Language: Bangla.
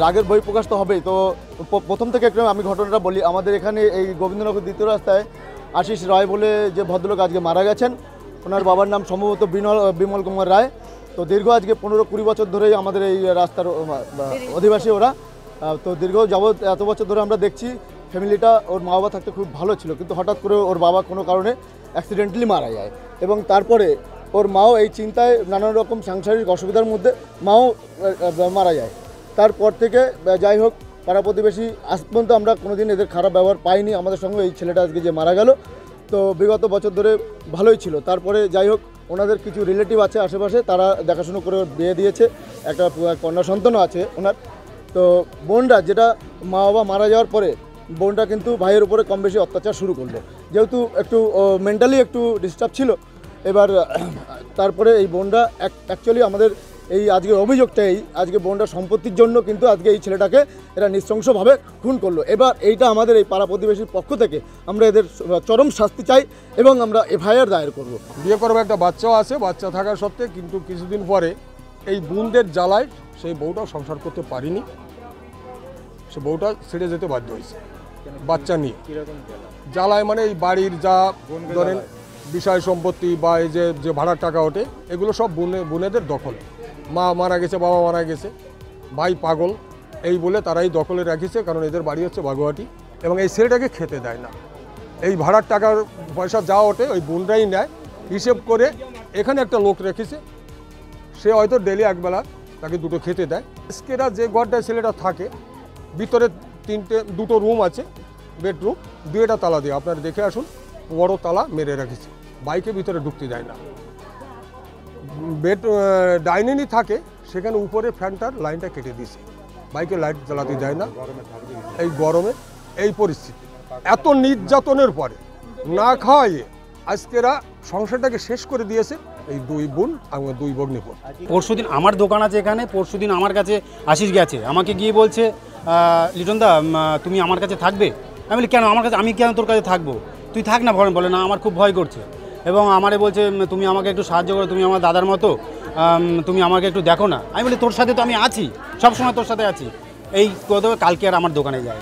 রাগের বহিঃপ্রকাশ তো হবেই। তো প্রথম থেকে একটু আমি ঘটনাটা বলি। আমাদের এখানে এই গোবিন্দনগর দ্বিতীয় রাস্তায় আশিস রায় বলে যে ভদ্রলোক আজকে মারা গেছেন, ওনার বাবার নাম সম্ভবত বিমল কুমার রায়। তো দীর্ঘ আজকে 15-20 বছর ধরেই আমাদের এই রাস্তার অধিবাসী ওরা। তো দীর্ঘ যাবৎ এত বছর ধরে আমরা দেখছি ফ্যামিলিটা, ওর মা বাবা থাকতে খুব ভালো ছিল, কিন্তু হঠাৎ করে ওর বাবা কোনো কারণে অ্যাক্সিডেন্টালি মারা যায় এবং তারপরে ওর মাও এই চিন্তায় নানান রকম সাংসারিক অসুবিধার মধ্যে মাও মারা যায়। তারপর থেকে যাই হোক পাড়া প্রতিবেশী আজ পর্যন্ত আমরা কোনোদিন এদের খারাপ ব্যবহার পাইনি আমাদের সঙ্গে। এই ছেলেটা আজকে যে মারা গেল তো বিগত বছর ধরে ভালোই ছিল। তারপরে যাই হোক ওনাদের কিছু রিলেটিভ আছে আশেপাশে, তারা দেখাশুনো করে বিয়ে দিয়েছে, একটা কন্যা সন্তানও আছে ওনার। তো বোনরা যেটা মা বাবা মারা যাওয়ার পরে বোনটা কিন্তু ভাইয়ের উপরে কম বেশি অত্যাচার শুরু করলো, যেহেতু একটু মেন্টালি একটু ডিস্টার্ব ছিল। এবার তারপরে এই বোনরা অ্যাকচুয়ালি আমাদের এই আজকের অভিযোগটাই আজকে বোনটা সম্পত্তির জন্য কিন্তু আজকে এই ছেলেটাকে এরা নৃশংসভাবে খুন করলো। এবার এইটা আমাদের এই পাড়া প্রতিবেশীর পক্ষ থেকে আমরা এদের চরম শাস্তি চাই এবং আমরা এফআইআর দায়ের করব। বিয়ে করবো, একটা বাচ্চাও আছে, বাচ্চা থাকা সত্ত্বে কিন্তু কিছুদিন পরে এই বোনদের জ্বালায় সেই বউটাও সংসার করতে পারিনি, সে বউটা ছেড়ে যেতে বাধ্য হয়েছে বাচ্চা নিয়ে। জ্বালায় মানে এই বাড়ির যা ধরেন বিষয় সম্পত্তি বা এই যে ভাড়ার টাকা ওঠে এগুলো সব বোনেদের দখল। মা মারা গেছে, বাবা মারা গেছে, ভাই পাগল, এই বলে তারাই দখলে রাখিছে, কারণ এদের বাড়ি হচ্ছে বাগুয়াটি এবং এই ছেলেটাকে খেতে দেয় না। এই ভাড়ার টাকার পয়সা যা ওঠে ওই বোনরাই নেয় হিসেব করে। এখানে একটা লোক রেখেছে, সে হয়তো ডেলি একবেলা তাকে দুটো খেতে দেয়। আজকেরা যে ঘরটায় ছেলেটা থাকে ভিতরে দুটো রুম আছে, বেডরুম, দুইটা তালা দিয়ে আপনারা দেখে আসুন, বড় তালা মেরে রেখেছে, বাইকে ভিতরে ঢুকতে দেয় না। ডাইনিংই থাকে, সেখানে উপরে ফ্যানটার লাইনটা কেটে দিয়েছে, বাইকে লাইট জ্বালাতে দেয় না। এই গরমে এই পরিস্থিতি, এত নির্যাতনের পরে না খাওয়াইয়ে আজকেরা সংসারটাকে শেষ করে দিয়েছে এই দুই বোন, আমার দুই ভগ্নিপতি। পরশুদিন আমার দোকান আছে এখানে, পরশুদিন আমার কাছে আশিস গেছে, আমাকে গিয়ে বলছে লিটনদা তুমি আমার কাছে থাকবে। আমি বলি কেন আমার কাছে, আমি কেন তোর কাছে থাকবো, তুই থাক না। বলে না আমার খুব ভয় করছে এবং আমারে বলছে তুমি আমাকে একটু সাহায্য করো, তুমি আমার দাদার মতো, তুমি আমাকে একটু দেখো না। আমি বলি তোর সাথে তো আমি আছি, সবসময় তোর সাথে আছি। এই কথা কালকে আর আমার দোকানে যায়।